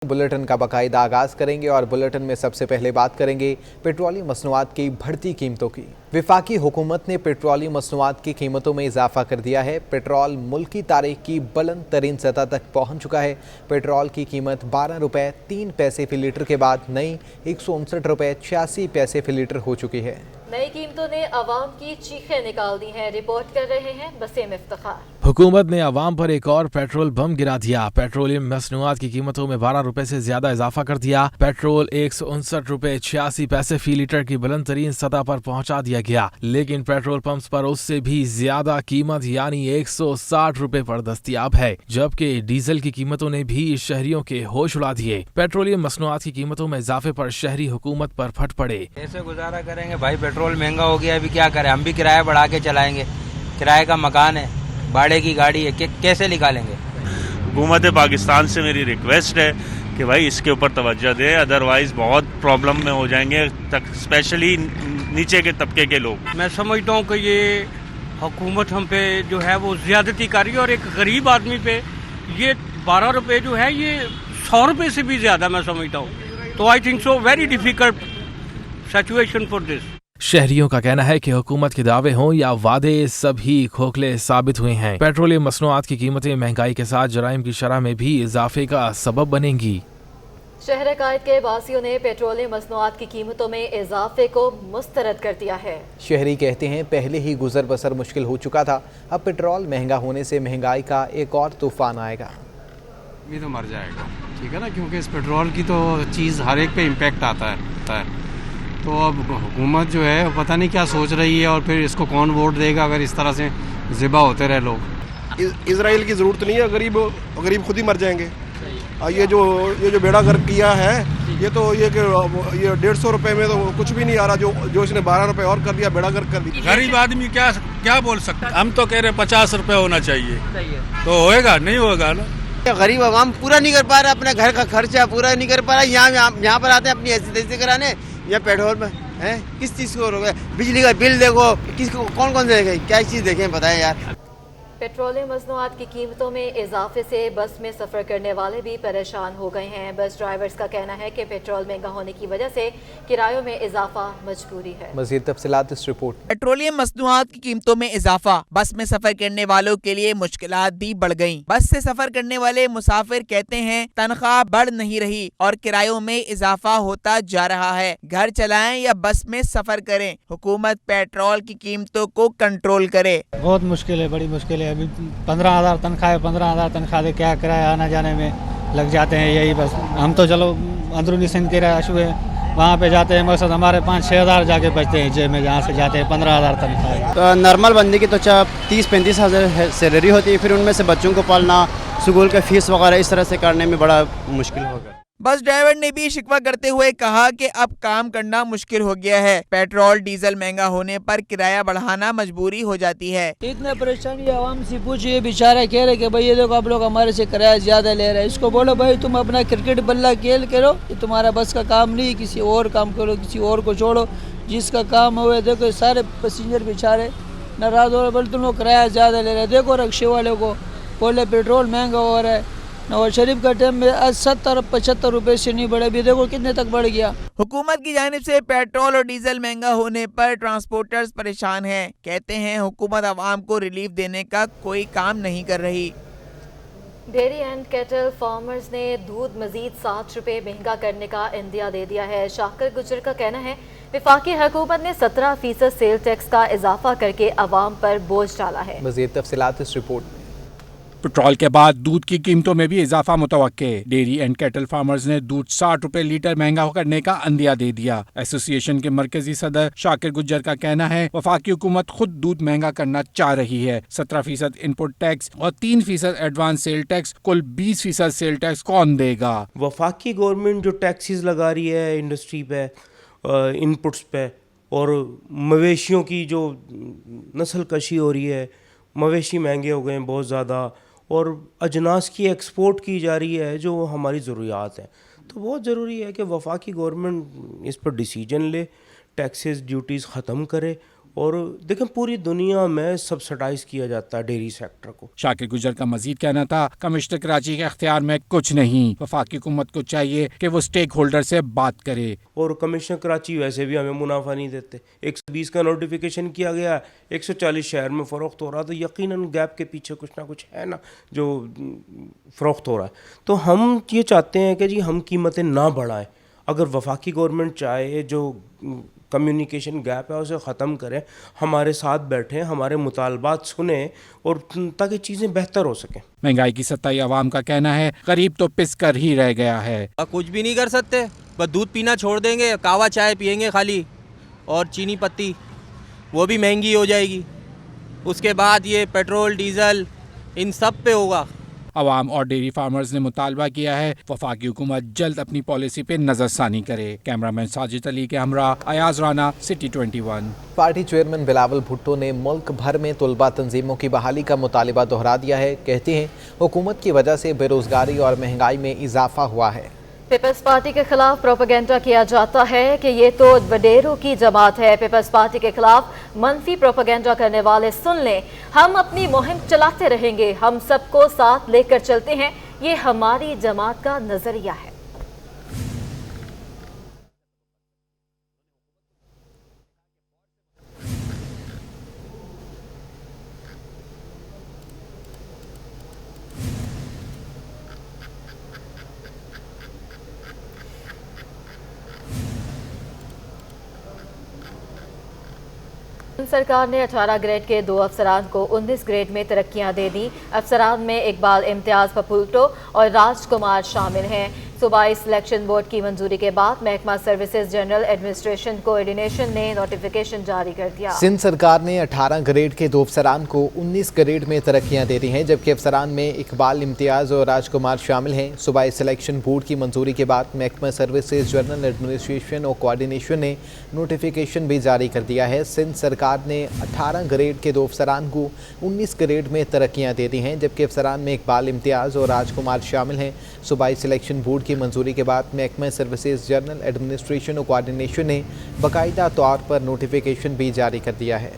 Bulletin का बाकायदा आगाज करेंगे और बुलेटिन में सबसे पहले बात करेंगे पेट्रोलियम मसनूआत की बढ़ती कीमतों की। वफाकी हुकूमत ने पेट्रोलियम मसनूआत की कीमतों में इजाफा कर दिया है। पेट्रोल मुल्क की तारीख की बुलंद तरीन सतह तक पहुंच चुका है। पेट्रोल की कीमत 12 रुपये 3 पैसे फी लीटर के बाद नई 159 रुपये 86 पैसे फी लीटर हो चुकी है। नई कीमतों ने अवाम की चीखें निकाल दी हैं। रिपोर्ट कर रहे हैं वसीम इफ्तिखार। हुकूमत ने अवाम पर एक और पेट्रोल बम गिरा दिया। पेट्रोलियम मसनूआत की कीमतों में 12 रुपए से ज्यादा इजाफा कर दिया। पेट्रोल 159 रुपए 86 पैसे फी लीटर की बुलंद तरीन सतह पर पहुंचा दिया गया, लेकिन पेट्रोल पंप्स पर उससे भी ज्यादा कीमत यानी 160 रुपए पर दस्तयाब है। जबकि डीजल की कीमतों ने भी शहरियों के होश उड़ा दिए। पेट्रोलियम मसनूआत की कीमतों में इजाफे पर शहरी हुकूमत पर फट पड़े। कैसे गुजारा करेंगे भाई, पेट्रोल महंगा हो गया, अभी क्या करें, हम भी किराया बढ़ा के चलाएंगे। किराए का मकान है, भाड़े की गाड़ी है, कैसे निकालेंगे। हुकूमत पाकिस्तान से मेरी रिक्वेस्ट है कि भाई इसके ऊपर तवज्जो दे, अदरवाइज बहुत प्रॉब्लम में हो जाएंगे, स्पेशली नीचे के तबके के लोग। मैं समझता हूँ कि ये हुकूमत हम पे जो है वो ज्यादती कर रही है और एक गरीब आदमी पे ये 12 रुपए जो है ये 100 रुपए से भी ज्यादा मैं समझता हूँ। तो I think so very difficult situation for this. शहरियों का कहना है कि हुकूमत के दावे हों या वादे सभी खोखले साबित हुए हैं। पेट्रोलियम मसनूआत की कीमतें महंगाई के साथ जराइम की शरह में भी इजाफे का सबब बनेंगी। शहर कायद के बासियों ने पेट्रोलियम मसनूआत की कीमतों में इजाफे को मुस्तरद कर दिया है। शहरी कहते हैं पहले ही गुजर बसर मुश्किल हो चुका था, अब पेट्रोल महंगा होने से महंगाई का एक और तूफान आएगा। ये तो मर जाएगा, ठीक है ना, क्योंकि इस पेट्रोल की तो चीज़ हर एक पे इम्पेक्ट आता है। तो अब हुकूमत जो है पता नहीं क्या सोच रही है और फिर इसको कौन वोट देगा अगर इस तरह से ज़िबा होते रहे लोग। इजराइल की ज़रूरत नहीं है, गरीब खुद ही मर जाएंगे। ये जो बेड़ा गर्क किया है ये 150 रुपए में तो कुछ भी नहीं आ रहा, जो इसने 12 रुपए और कर दिया, बेड़ा गर्क कर दिया। गरीब आदमी क्या बोल सकता है। हम तो कह रहे 50 रुपए होना चाहिए, तो होएगा नहीं होगा ना। गरीब आवाम पूरा नहीं कर पा रहा, अपने घर का खर्चा पूरा नहीं कर पा रहा। यहाँ पर आते हैं अपनी हैसियत कराने या पेट्रोल में है किस चीज़ को रोके। बिजली का बिल देखो, किसको कौन कौन देखे, क्या चीज़ देखें बताएं यार। पेट्रोलियम मसनूआत की कीमतों में इजाफे से बस में सफ़र करने वाले भी परेशान हो गए हैं। बस ड्राइवर्स का कहना है कि पेट्रोल महंगा होने की वजह से किरायों में इजाफा मजबूरी है। मज़ीद तफसीलात इस रिपोर्ट। पेट्रोलियम मसनूआत की कीमतों में इजाफा, बस में सफर करने वालों के लिए मुश्किलात भी बढ़ गयी। बस से सफर करने वाले मुसाफिर कहते हैं तनख्वाह बढ़ नहीं रही और किरायों में इजाफा होता जा रहा है। घर चलाएं या बस में सफर करें, हुकूमत पेट्रोल की कीमतों को कंट्रोल करे। बहुत मुश्किल है, बड़ी मुश्किल है। अभी 15,000 तनख्वाह है, 15,000 तनख्वाह दे क्या किराया आना जाने में लग जाते हैं। यही बस हम तो चलो अंदरूनी सिंध के राशु है, वहाँ पे जाते हैं, मकसद हमारे 5-6 हज़ार जाके बचते हैं जेब में, जहाँ से जाते हैं 15,000 तनख्वाह। तो नॉर्मल बंदी की तो 30-35 हज़ार सैलरी होती है, फिर उनमें से बच्चों को पालना, स्कूल के फीस वगैरह इस तरह से करने में बड़ा मुश्किल होगा। बस ड्राइवर ने भी शिकवा करते हुए कहा कि अब काम करना मुश्किल हो गया है। पेट्रोल डीजल महंगा होने पर किराया बढ़ाना मजबूरी हो जाती है। इतना परेशानी आवाम से पूछिए, बेचारा कह रहे कि भाई ये देखो आप लोग हमारे से किराया ज्यादा ले रहे हैं। इसको बोलो भाई तुम अपना क्रिकेट बल्ला खेल करो, ये तुम्हारा बस का काम नहीं, किसी और काम करो, किसी और को छोड़ो जिसका काम हुए। देखो सारे पैसेंजर बेचारे नाराज हो रहे, बोले तुम लोग किराया ज्यादा ले रहे हैं। देखो रक्शे वाले को बोले पेट्रोल महंगा हो रहा है। नवाज शरीफ का टाइम में 70-75 रुपए से नहीं बढ़े, भी देखो कितने तक बढ़ गया। हुकूमत की जानिब से पेट्रोल और डीजल महंगा होने पर ट्रांसपोर्टर्स परेशान हैं। कहते हैं हुकूमत आवाम को रिलीफ देने का कोई काम नहीं कर रही। डेयरी एंड कैटल फार्मर्स ने दूध मजीद 7 रुपए महंगा करने का इंदिया दे दिया है। शाकर गुजर का कहना है वफाकी हुकूमत ने 17% सेल टैक्स का इजाफा करके अवाम पर बोझ डाला है। मजीद तफसीलात इस रिपोर्ट में। पेट्रोल के बाद दूध की कीमतों में भी इजाफा मुतवक्के। डेयरी एंड कैटल फार्मर्स ने दूध 60 रुपए लीटर महंगा करने का अंदिया दे दिया। एसोसिएशन के मरकजी सदर शाकिर गुज्जर का कहना है वफाकी हुकूमत खुद दूध महंगा करना चाह रही है। 17% इनपुट टैक्स और 3% एडवांस सेल टैक्स, कुल 20% सेल टैक्स कौन देगा। वफाकी गवर्नमेंट जो टैक्सेस लगा रही है इंडस्ट्री पे, इनपुट्स पे, और मवेशियों की जो नस्ल कशी हो रही है, मवेशी महंगे हो गए हैं बहुत ज़्यादा, और अजनास की एक्सपोर्ट की जा रही है जो हमारी ज़रूरियात हैं। तो बहुत ज़रूरी है कि वफाकी गवर्नमेंट इस पर डिसीजन ले, टैक्सेस ड्यूटीज़ ख़त्म करे اور دیکھیں پوری دنیا میں سبسڈائز کیا جاتا ہے ڈیری سیکٹر کو. شاکر گجر کا مزید کہنا تھا کمشنر کراچی کے اختیار میں کچھ نہیں, وفاقی حکومت کو چاہیے کہ وہ اسٹیک ہولڈر سے بات کرے. اور کمشنر کراچی ویسے بھی ہمیں منافع نہیں دیتے. 120 کا نوٹیفیکیشن کیا گیا, 140 شہر میں فروخت ہو رہا, تو یقیناً گیپ کے پیچھے کچھ نہ کچھ ہے نا جو فروخت ہو رہا ہے. تو ہم یہ چاہتے ہیں کہ جی ہم قیمتیں نہ بڑھائیں. اگر وفاقی گورنمنٹ چاہے جو کمیونیکیشن گیپ ہے اسے ختم کریں, ہمارے ساتھ بیٹھیں, ہمارے مطالبات سنیں, اور تاکہ چیزیں بہتر ہو سکیں. مہنگائی کی ستائی عوام کا کہنا ہے غریب تو پس کر ہی رہ گیا ہے. کچھ بھی نہیں کر سکتے, بس دودھ پینا چھوڑ دیں گے, کہوا چائے پئیں گے خالی, اور چینی پتی وہ بھی مہنگی ہو جائے گی. اس کے بعد یہ پیٹرول ڈیزل ان سب پہ ہوگا. عوام اور ڈیری فارمرز نے مطالبہ کیا ہے وفاقی حکومت جلد اپنی پالیسی پہ نظر ثانی کرے. کیمرامین ساجد علی کے ہمراہ Ayaz Rana, city 21. Party chairman Bilawal Bhutto نے ملک بھر میں طلبہ تنظیموں کی بحالی کا مطالبہ دہرا دیا ہے. کہتے ہیں حکومت کی وجہ سے بے روزگاری اور مہنگائی میں اضافہ ہوا ہے. پیپلز پارٹی کے خلاف پروپیگنڈا کیا جاتا ہے کہ یہ تو وڈیروں کی جماعت ہے. پیپلز پارٹی کے خلاف منفی پروپیگنڈا کرنے والے سن لیں, ہم اپنی مہم چلاتے رہیں گے, ہم سب کو ساتھ لے کر چلتے ہیں, یہ ہماری جماعت کا نظریہ ہے. سرکار نے 18 گریڈ کے 2 افسران کو 19 گریڈ میں ترقیاں دے دیں. افسران میں اقبال امتیاز پپولٹو اور راج کمار شامل ہیں. صوبائی سلیکشن بورڈ کی منظوری کے بعد محکمہ سروسز جنرل ایڈمنسٹریشن کوآرڈینیشن نے نوٹیفیکیشن جاری کر دیا. سندھ سرکار نے 18 گریڈ کے 2 افسران کو 19 گریڈ میں ترقیاں دے دی ہیں, جبکہ افسران میں اقبال امتیاز اور راج کمار شامل ہیں. صوبائی سلیکشن بورڈ کی منظوری کے بعد محکمہ سروسز جنرل ایڈمنسٹریشن اور کوآرڈینیشن نے نوٹیفیکیشن بھی جاری کر دیا ہے. سندھ سرکار نے 18 گریڈ کے 2 افسران کو 19 گریڈ میں ترقیاں دے دی ہیں, جبکہ افسران میں اقبال امتیاز اور راج کمار شامل ہیں. صوبائی سلیکشن بورڈ کی منظوری کے بعد محکمہ سروسز جنرل ایڈمنسٹریشن اور کوآرڈینیشن نے باقاعدہ طور پر نوٹیفیکیشن بھی جاری کر دیا ہے.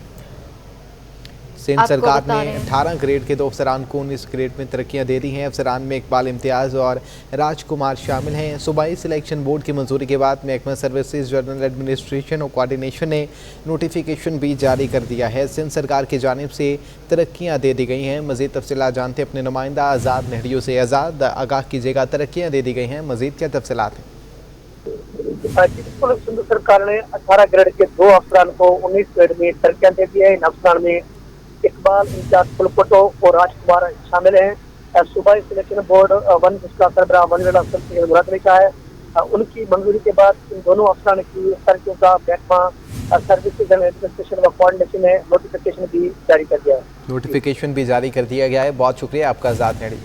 سندھ سرکار نے 18 گریڈ کے 2 افسران کو 19 گریڈ میں ترقیاں دے دی ہیں. افسران میں اقبال امتیاز اور راج کمار شامل ہیں. صوبائی سلیکشن بورڈ کی منظوری کے بعد محکمہ سروسز جنرل ایڈمنسٹریشن اور کوآرڈینیشن نے نوٹیفیکیشن بھی جاری کر دیا ہے. سندھ سرکار کی جانب سے ترقیاں دے دی گئی ہیں. مزید تفصیلات جانتے اپنے نمائندہ آزاد نہریو سے. آزاد, آگاہ کیجیے گا, ترقیاں دے دی گئی ہیں, مزید کیا تفصیلات ہیں؟ سندھ سرکار نے 18 گریڈ کے 2 افسران کو 19 گریڈ میں ترقیاں دے دی ہیں. ان افسران میں اقبال امتیاز پلپٹو اور راج کمار شامل ہیں. صوبائی سلیکشن بورڈ 1 جس کا سربراہ منیرال افسر سے مراد لکھا ہے. ان کی منظوری کے بعد ان دونوں افسران کی ترقیوں کا محکمہ سروسز اینڈ ایڈمنسٹریشن و کوآرڈینیشن نے نوٹیفیکیشن بھی جاری کر دیا ہے. نوٹیفیکیشن بھی جاری کر دیا گیا ہے. بہت شکریہ آپ کا Azad Nehri.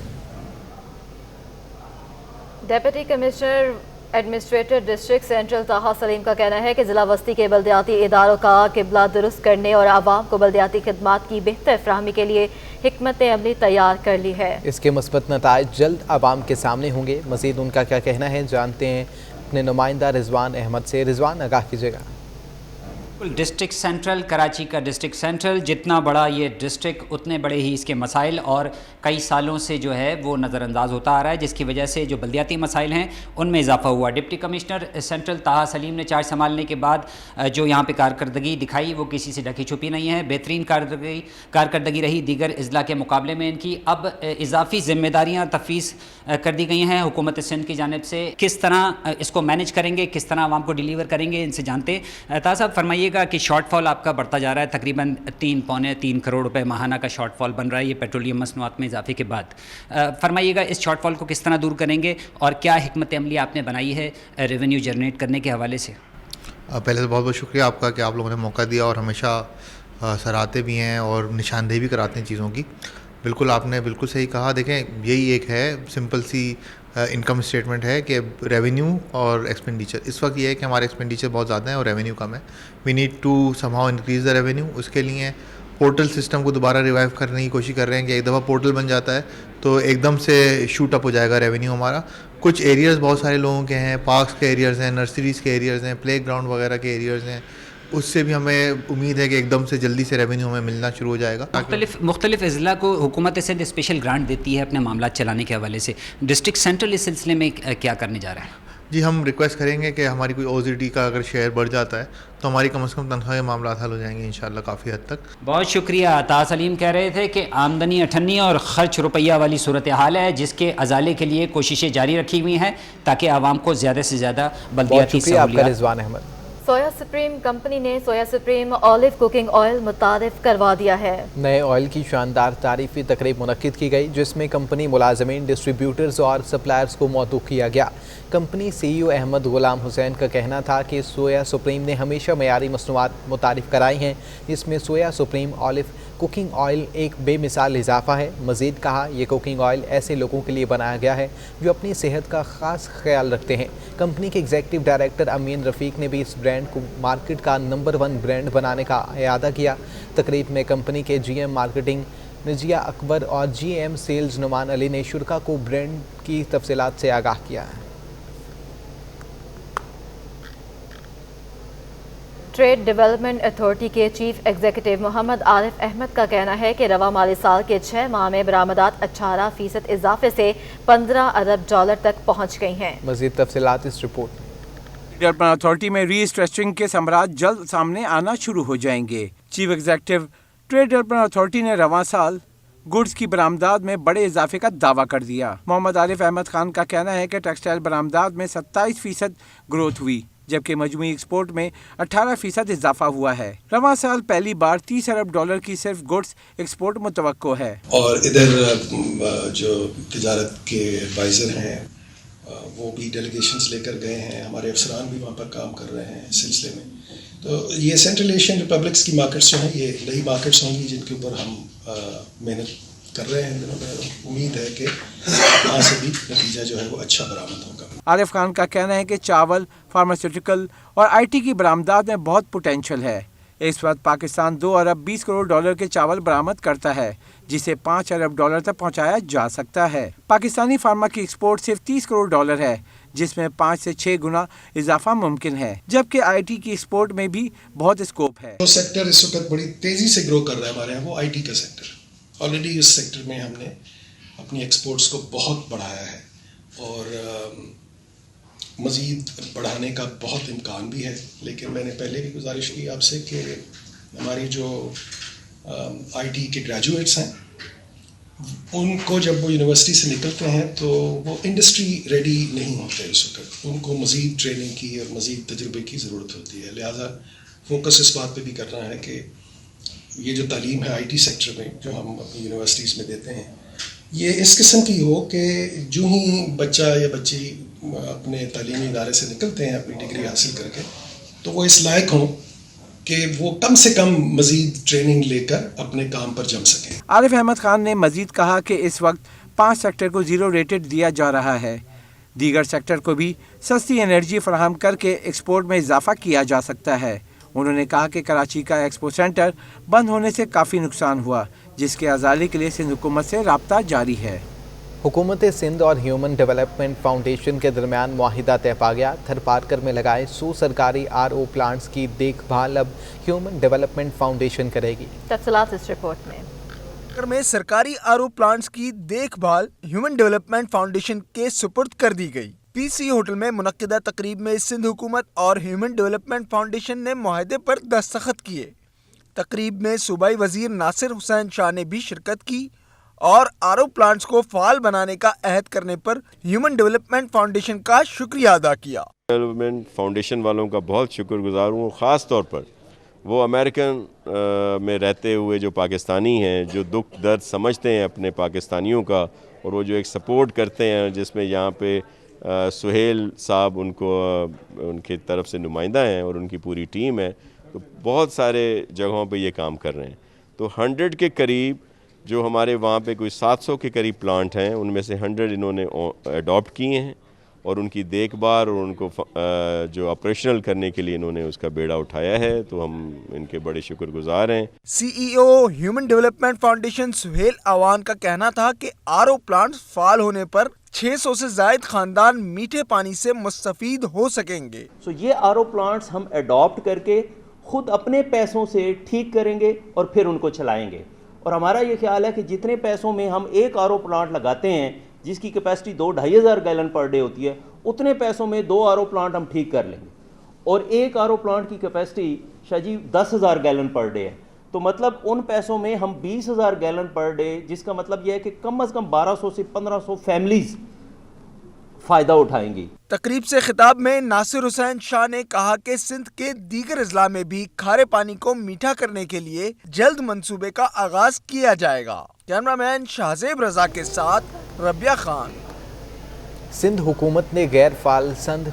Deputy commissioner administrator district central Taha Saleem کا کہنا ہے کہ ضلع وسطی کے بلدیاتی اداروں کا قبلہ درست کرنے اور عوام کو بلدیاتی خدمات کی بہتر فراہمی کے لیے حکمت عملی تیار کر لی ہے. اس کے مثبت نتائج جلد عوام کے سامنے ہوں گے. مزید ان کا کیا کہنا ہے جانتے ہیں اپنے نمائندہ رضوان احمد سے. رضوان, آگاہ کیجیے گا. ڈسٹرکٹ سینٹرل کراچی کا ڈسٹرکٹ سینٹرل جتنا بڑا یہ ڈسٹرکٹ اتنے بڑے ہی اس کے مسائل اور کئی سالوں سے جو ہے وہ نظر انداز ہوتا آ رہا ہے, جس کی وجہ سے جو بلدیاتی مسائل ہیں ان میں اضافہ ہوا. ڈپٹی کمشنر سینٹرل طاہا سلیم نے چارج سنبھالنے کے بعد جو یہاں پہ کارکردگی دکھائی وہ کسی سے ڈھکی چھپی نہیں ہے. بہترین کارکردگی رہی دیگر اضلاع کے مقابلے میں ان کی. اب اضافی ذمہ داریاں تفویض کر دی گئی ہیں حکومت سندھ کی جانب سے. کس طرح اس کو مینیج کریں گے, کس طرح عوام کو ڈیلیور کریں گے, ان سے جانتے. طاہا صاحب فرمائیے گا کہ شارٹ فال آپ کا بڑھتا جا رہا ہے, تقریباً 3.3 کروڑ روپے ماہانہ کا شارٹ فال بن رہا ہے یہ پیٹرولیم مصنوعات میں اضافے کے بعد. فرمائیے گا اس شارٹ فال کو کس طرح دور کریں گے اور کیا حکمت عملی آپ نے بنائی ہے ریونیو جنریٹ کرنے کے حوالے سے؟ پہلے تو بہت بہت شکریہ آپ کا کہ آپ لوگوں نے موقع دیا اور ہمیشہ سراہتے بھی ہیں اور نشاندہی بھی کراتے ہیں چیزوں کی. بالکل آپ نے بالکل صحیح کہا. دیکھیں یہی ایک ہے سمپل سی انکم اسٹیٹمنٹ ہے کہ ریونیو اور ایکسپینڈیچر. اس وقت یہ ہے کہ ہمارے ایکسپینڈیچر بہت زیادہ ہیں اور ریونیو کم ہے. We need to somehow increase the revenue. اس کے لیے پورٹل سسٹم کو دوبارہ ریوائیو کرنے کی کوشش کر رہے ہیں کہ ایک دفعہ پورٹل بن جاتا ہے تو ایک دم سے شوٹ اپ ہو جائے گا ریونیو ہمارا. کچھ ایریاز بہت سارے لوگوں کے ہیں, پارکس کے ایریاز ہیں, نرسریز کے ایریاز ہیں, پلے گراؤنڈ وغیرہ کے ایریاز ہیں, उससे भी हमें उम्मीद है कि एकदम से जल्दी से रेवेन्यू हमें मिलना शुरू हो जाएगा। मुख्तलिफ अज़ला को हुकूमत सिंध स्पेशल ग्रांट देती है अपने मामला चलाने के हवाले से, डिस्ट्रिक्ट सेंट्रल इस सिलसिले में क्या करने जा रहा है? जी, हम रिक्वेस्ट करेंगे कि हमारी कोई OZD का अगर शेयर बढ़ जाता है तो हमारी कम से कम तनख्वाह के मामला हल हो जाएंगे इंशाल्लाह काफ़ी हद तक। बहुत शुक्रिया। अता सलीम कह रहे थे कि आमदनी अठन्नी और ख़र्च रुपया वाली सूरत हाल है, जिसके अजाले के लिए कोशिशें जारी रखी हुई हैं ताकि आवाम को ज़्यादा से ज़्यादा बल्दियाती सहूलियात। सोया सुप्रीम कंपनी ने सोया सुप्रीम ऑलिव कुकिंग ऑयल मुतारिफ करवा दिया है। नए ऑयल की शानदार तारीफी तकरीब मुनक्किद की गई, जिसमें कंपनी मुलाजमीन, डिस्ट्रीब्यूटर्स और सप्लायर्स को मौदू किया गया। कंपनी CEO अहमद गुलाम हुसैन का कहना था कि सोया सुप्रीम ने हमेशा मयारी मसनूआत मुतारिफ कराई हैं, जिसमें सोया सुप्रीम ऑलिव कुकिंग ऑयल एक बेमिसाल इजाफा है। मज़ीद कहा, ये कुकिंग ऑयल ऐसे लोगों के लिए बनाया गया है जो अपनी सेहत का ख़ास ख्याल रखते हैं। कंपनी के एग्जीक्यूटिव डायरेक्टर अमीन रफ़ीक ने भी इस ब्रांड को मार्केट का नंबर 1 ब्रांड बनाने का इरादा किया। तकरीब में कंपनी के GM मार्केटिंग नजिया अकबर और GM सेल्स नुमान अली ने शुरका को ब्रांड की तफसीलात से आगाह किया। ट्रेड डेवलपमेंट अथॉरिटी के चीफ एग्जीक्यूटिव मोहम्मद आरिफ अहमद का कहना है कि रवा माली साल के 6 माह में बरामदात 18% इजाफे से $15 अरब तक पहुँच गई हैं। मज़ीद तफसीलात इस रिपोर्ट में। डेवलपमेंट अथॉरिटी में रीस्ट्रक्चरिंग के समरात जल्द सामने आना शुरू हो जाएंगे। Chief executive trade development authority ने रवां साल गुड्स की बरामदात में बड़े इजाफे का दावा कर दिया। मोहम्मद आरिफ अहमद खान का कहना है कि टेक्सटाइल बरामदात में 27% ग्रोथ हुई, जबकि मजमूई एक्सपोर्ट में 18% इजाफा हुआ है। रवां साल पहली बार $30 अरब की सिर्फ गुड्स एक्सपोर्ट मुतवक्को है। और इधर जो तिजारत के एडवाइज़र हैं वो भी डेलीगेशंस लेकर गए हैं, हमारे अफसरान भी वहाँ पर काम कर रहे हैं इस सिलसिले में। तो ये सेंट्रल एशियन रिपब्लिक्स की मार्केट्स जो हैं ये नई मार्केट्स होंगी जिनके ऊपर हम मेहनत कर रहे हैं। दिनों में उम्मीद है कि यहाँ से भी नतीजा जो है वो अच्छा बरामद होगा। आरिफ खान का कहना है कि चावल, फार्मास्यूटिकल और IT की बरामदात में बहुत पोटेंशियल है। इस वक्त पाकिस्तान $2 अरब 20 करोड़ के चावल बरामद करता है, जिसे $5 अरब तक पहुंचाया जा सकता है। पाकिस्तानी फार्मा की एक्सपोर्ट सिर्फ $30 करोड़ है, जिसमें 5 से 6 गुना इजाफा मुमकिन है, जबकि IT की एक्सपोर्ट में भी बहुत स्कोप है। जो सेक्टर इस वक्त बड़ी तेज़ी से ग्रो कर रहा है हमारे यहाँ, वो IT का सेक्टर। ऑलरेडी इस सेक्टर में हमने अपनी एक्सपोर्ट्स को बहुत बढ़ाया है और मज़ीद बढ़ाने का बहुत इम्कान भी है। लेकिन मैंने पहले भी गुजारिश की आपसे कि हमारी जो IT के ग्रेजुएट्स हैं उनको जब वो यूनिवर्सिटी से निकलते हैं तो वो इंडस्ट्री रेडी नहीं होते उस वक्त, उनको मज़ीद ट्रेनिंग की और मज़ीद तजुर्बे की ज़रूरत होती है। लिहाजा फोकस इस बात पे भी करना है कि ये जो तालीम है IT सेक्टर में जो हम अपनी यूनिवर्सिटीज़ में देते हैं ये इस किस्म की हो कि जो ही बच्चा या बच्ची अपने तालीमी इदारे से निकलते हैं अपनी डिग्री हासिल करके, तो वो इस लायक हों कि वो कम से कम मज़ीद ट्रेनिंग लेकर अपने काम पर जम सकें। आरिफ अहमद खान ने मज़ीद कहा कि इस वक्त 5 सेक्टर को 0 रेटेड दिया जा रहा है। दीगर सेक्टर को भी सस्ती एनर्जी फराहम करके एक्सपोर्ट में इजाफा किया जा सकता है। उन्होंने कहा कि कराची का एक्सपो सेंटर बंद होने से काफ़ी नुकसान हुआ, जिसके अजाले के लिए सिंध हुकूमत से राब्ता जारी है। हुकूमत सिंध और ह्यूमन डेवलपमेंट फाउंडेशन के दरमियान मुआहिदा तय पा गया। थरपारकर में लगाए 100 सरकारी RO प्लांट्स की देखभाल अब ह्यूमन डेवलपमेंट फाउंडेशन करेगी। तफसीलात इस रिपोर्ट में। में सरकारी RO प्लांट्स की देखभाल ह्यूमन डेवलपमेंट फाउंडेशन के सुपुर्द कर दी गई। PC होटल में मुनक्किदा तकरीब में सिंध हुकूमत और ह्यूमन डेवलपमेंट फाउंडेशन ने मुआहदे पर दस्तखत किए। तकरीब में सूबाई वजीर नासिर हुसैन शाह ने भी शिरकत की और RO प्लांट्स को फाल बनाने का अहद करने पर ह्यूमन डेवलपमेंट फाउंडेशन का शुक्रिया अदा किया। डेवलपमेंट फाउंडेशन वालों का बहुत शुक्रगुजार हूँ, ख़ास तौर पर वो अमेरिकन में रहते हुए जो पाकिस्तानी हैं, जो दुख दर्द समझते हैं अपने पाकिस्तानियों का, और वो जो एक सपोर्ट करते हैं, जिसमें यहाँ पे सुहेल साहब उनको उनकी तरफ से नुमाइंदा हैं और उनकी पूरी टीम है, तो बहुत सारे जगहों पे ये काम कर रहे हैं। तो 100 के करीब जो हमारे वहाँ पे कोई 700 के करीब प्लांट हैं, उनमें से 100 इन्होंने अडॉप्ट किए हैं और उनकी देखभाल और उनको जो ऑपरेशनल करने के लिए इन्होंने उसका बेड़ा उठाया है, तो हम इनके बड़े शुक्रगुजार हैं। CEO human development foundation Suhail Awan का कहना था कि RO प्लांट फाल होने पर 600 से ज़ायद खानदान मीठे पानी से मुस्तफीद हो सकेंगे। ये RO प्लांट्स हम अडॉप्ट करके خود اپنے پیسوں سے ٹھیک کریں گے اور پھر ان کو چلائیں گے. اور ہمارا یہ خیال ہے کہ جتنے پیسوں میں ہم ایک RO پلانٹ لگاتے ہیں جس کی کیپیسٹی 2-2,500 گیلن پر ڈے ہوتی ہے, اتنے پیسوں میں 2 RO پلانٹ ہم ٹھیک کر لیں گے. اور ایک RO پلانٹ کی کیپیسٹی شاہ جی 10,000 گیلن پر ڈے ہے. تو مطلب ان پیسوں میں ہم 20,000 گیلن پر ڈے, جس کا مطلب یہ ہے کہ کم از کم 1200 سے 1500 فیملیز فائدہ اٹھائیں گی. تقریب سے خطاب میں ناصر حسین شاہ نے کہا کہ سندھ کے دیگر اضلاع میں بھی کھارے پانی کو میٹھا کرنے کے لیے جلد منصوبے کا آغاز کیا جائے گا. کیمرہ مین شہزیب رضا کے ساتھ ربیہ خان. سندھ حکومت نے غیر فعال سندھ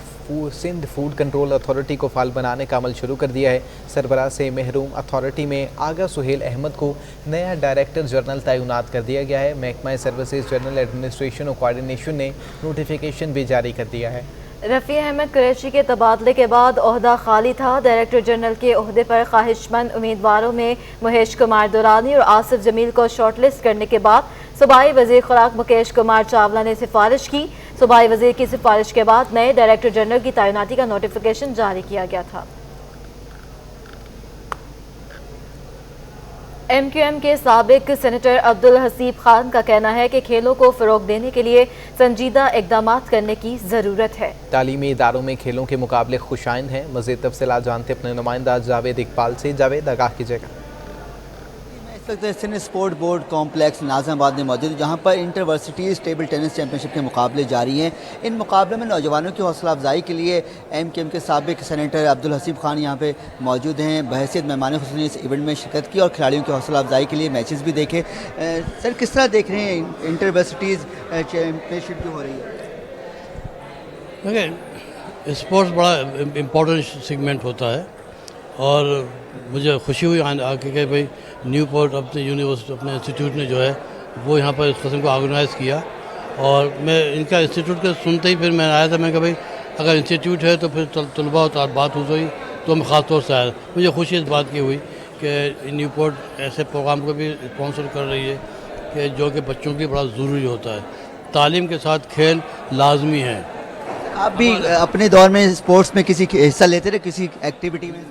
فوڈ کنٹرول اتھارٹی کو فعال بنانے کا عمل شروع کر دیا ہے. سربراہ سے محروم اتھارٹی میں آغا سہیل احمد کو نیا ڈائریکٹر جنرل تعینات کر دیا گیا ہے. محکمہ سروسز جنرل ایڈمنسٹریشن اور کوارڈینیشن نے نوٹیفیکیشن بھی جاری کر دیا ہے. رفیع احمد قریشی کے تبادلے کے بعد عہدہ خالی تھا. ڈائریکٹر جنرل کے عہدے پر خواہش مند امیدواروں میں مہیش کمار دورانی اور آصف جمیل کو شارٹ لسٹ کرنے کے بعد صوبائی وزیر خوراک مکیش کمار چاولہ نے سفارش کی. صوبائی وزیر کی سفارش کے بعد نئے ڈائریکٹر جنرل کی تعیناتی کا نوٹیفیکیشن جاری کیا گیا تھا. MQM کے سابق سینیٹر عبدالحسیب خان کا کہنا ہے کہ کھیلوں کو فروغ دینے کے لیے سنجیدہ اقدامات کرنے کی ضرورت ہے. تعلیمی اداروں میں کھیلوں کے مقابلے خوش آئند ہیں. مزید تفصیلات جانتے اپنے نمائندہ جاوید اقبال سے. جاوید, آگاہ کیجیے گا. سندھ اسپورٹ بورڈ کمپلیکس ناظم آباد میں موجود ہے, جہاں پر inter ورسٹیز table tennis championship کے مقابلے جاری ہیں. ان مقابلوں میں نوجوانوں کی حوصلہ افزائی کے لیے MQM کے سابق سینیٹر عبدالحسیب خان یہاں پہ موجود ہیں. بحیثیت مہمان خصوصی نے اس ایونٹ میں شرکت کی اور کھلاڑیوں کی حوصلہ افزائی کے لیے میچز بھی دیکھے. سر, کس طرح دیکھ رہے ہیں انٹر ورسٹیز چیمپئن شپ جو ہو رہی ہے؟ دیکھیں, اسپورٹس بڑا امپورٹنٹ سیگمنٹ ہوتا ہے اور مجھے خوشی ہوئی آ کے کہ بھئی نیو پورٹ اپنے یونیورسٹی اپنے انسٹیٹیوٹ نے جو ہے وہ یہاں پر اس قسم کو آرگنائز کیا. اور میں ان کا انسٹیٹیوٹ کے سنتے ہی پھر میں آیا تھا. میں کہ بھئی اگر انسٹیٹیوٹ ہے تو پھر طلباء و طالبات ہو گئی, تو میں خاص طور سے آیا. مجھے خوشی اس بات کی ہوئی کہ نیو پورٹ ایسے پروگرام کو بھی اسپانسر کر رہی ہے کہ جو کہ بچوں کے لیے بڑا ضروری ہوتا ہے. تعلیم کے ساتھ کھیل لازمی ہے. آپ بھی اپنے دور میں اسپورٹس میں کسی حصہ لیتے تھے, کسی ایکٹیویٹی میں؟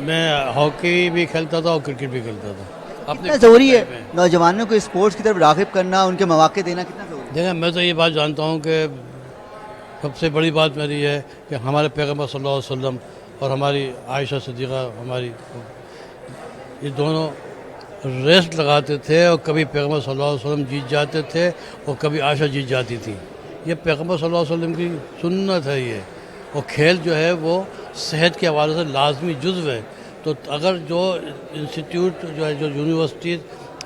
میں ہاکی بھی کھیلتا تھا اور کرکٹ بھی کھیلتا تھا. کتنا ضروری ہے نوجوانوں کو اسپورٹس کی طرف راغب کرنا, ان کے مواقع دینا کتنا ضروری ہے؟ دیکھیں, میں تو یہ بات جانتا ہوں کہ سب سے بڑی بات میری ہے کہ ہمارے پیغمبر صلی اللہ علیہ وسلم اور ہماری عائشہ صدیقہ ہماری یہ دونوں ریس لگاتے تھے اور کبھی پیغمبر صلی اللہ علیہ وسلم جیت جاتے تھے اور کبھی عائشہ جیت جاتی تھی. یہ پیغمبر صلی اللہ علیہ وسلم کی سنت ہے یہ. اور کھیل جو ہے وہ صحت کے حوالے سے لازمی جزو ہے. تو اگر جو انسٹیٹیوٹ جو ہے, جو یونیورسٹیز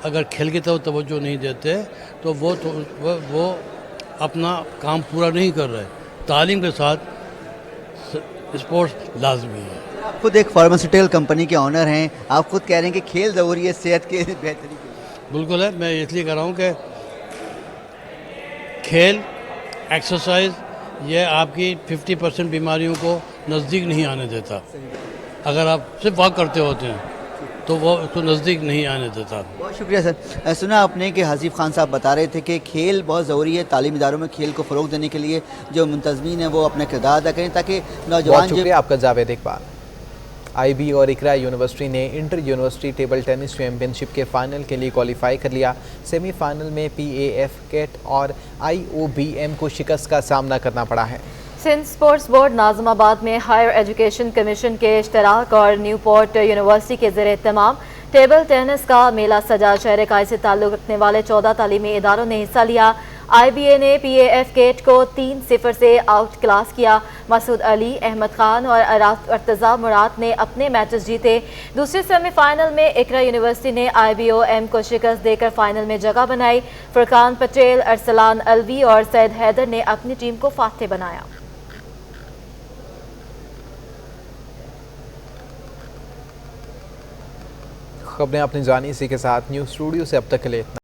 اگر کھیل کی طرف توجہ نہیں دیتے تو وہ اپنا کام پورا نہیں کر رہے. تعلیم کے ساتھ اسپورٹس لازمی ہے. آپ خود ایک فارماسیوٹیکل کمپنی کے آنر ہیں, آپ خود کہہ رہے ہیں کہ کھیل ضروری ہے صحت کے بہتری کے لیے. بالکل ہے. میں اس لیے کہہ رہا ہوں کہ کھیل, ایکسرسائز یہ آپ کی 50% بیماریوں کو نزدیک نہیں آنے دیتا. اگر آپ صرف واک کرتے ہوتے ہیں تو وہ اس کو نزدیک نہیں آنے دیتا. بہت شکریہ سر. سنا آپ نے کہ حسیب خان صاحب بتا رہے تھے کہ کھیل بہت ضروری ہے. تعلیمی اداروں میں کھیل کو فروغ دینے کے لیے جو منتظمین ہیں وہ اپنا کردار ادا کریں تاکہ نوجوان. بہت شکریہ آپ کا جاوید اقبال. IB اور اقرا یونیورسٹی نے inter university table tennis championship کے فائنل کے لیے کوالیفائی کر لیا. سیمی فائنل میں PAF کیٹ اور IOBM کو شکست کا سامنا کرنا پڑا ہے. سندھ اسپورٹس بورڈ ناظم آباد میں ہائر ایجوکیشن کمیشن کے اشتراک اور نیو پورٹ یونیورسٹی کے زیر اہتمام ٹیبل ٹینس کا میلہ سجا. شہر کائی سے تعلق رکھنے والے 14 تعلیمی اداروں نے حصہ لیا. IBA نے PAF کیٹ کو 3-0 سے آؤٹ کلاس کیا. مسعود علی, احمد خان اور ارتضیٰ مراد نے اپنے میچز جیتے. دوسرے سیمی فائنل میں اقرا یونیورسٹی نے IBOM کو شکست دے کر فائنل میں جگہ بنائی. فرقان پٹیل, ارسلان الوی اور سید حیدر نے اپنی ٹیم کو فاتح بنایا. خبریں اپنی جانی اسی کے ساتھ نیوز اسٹوڈیو سے اب تک کے لیے